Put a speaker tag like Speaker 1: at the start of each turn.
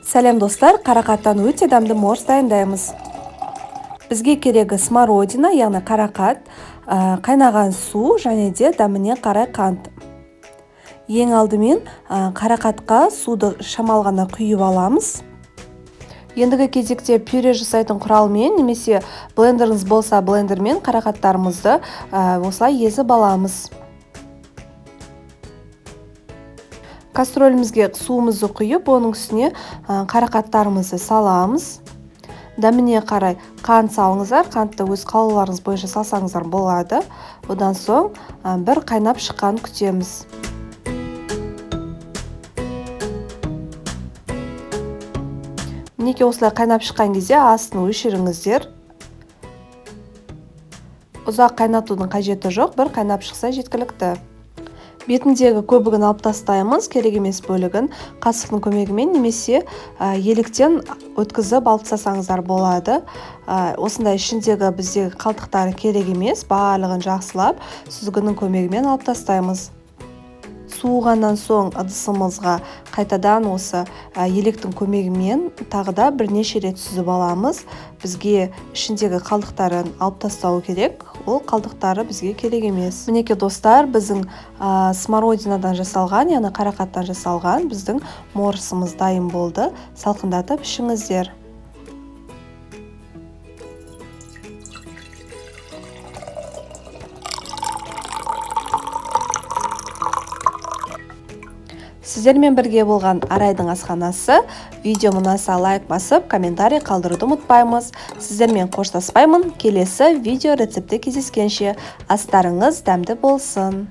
Speaker 1: Сәлем достар, қарақаттан өте дәмді морс дайындаймыз. Бізге керегі смородина, яғни қарақат, қайнаған су және де дәміне қарай қант. Ең алдымен қарақатқа суды шамалғана құйып аламыз. Ендігі кезекте пюре жасайтын құралмен немесе блендеріңіз болса блендермен қарақаттарымызды осылай езіп аламыз. Кастрөлімізге суымызды құйып, оның үстіне қарақаттарымызды саламыз. Дәміне қарай қант салыңыздар, қантты өз қалауларыңыз бойынша салсаңыздар болады. Одан соң бір қайнап шыққанын күтеміз. Мінекей осылай қайнап шыққан кезде астын өшіріңіздер. Ұзақ қайнатудың қажеті жоқ, бір қайнап шықса жеткілікті. Бетіндегі көбігін алып тастаймыз, керек емес бөлігін қасықтың көмегімен немесе еліктен өткізіп алып тастасаңыздар болады. Осындай ішіндегі біздегі қалтықтары керек емес, барлығын жақсылап сүзгінің көмегімен алып тастаймыз. Суығаннан соң ыдысымызға қайтадан осы електің көмегімен тағы да бірнеше рет сүзіп аламыз. Бізге ішіндегі қалдықтарын алып тастау керек. Ол қалдықтары бізге керек емес. Мінекей достар, біздің смородинадан жасалған, яғни қарақаттан жасалған біздің морсымыз дайын болды. Салқындатып ішіңіздер. Сіздермен бірге болған Арайдың асханасы. Видео ұнаса лайк басып, комментарий қалдыруды ұмытпаймыз. Сіздермен қоштаспаймын. Келесі видео рецепті кездескенше астарыңыз дәмді болсын.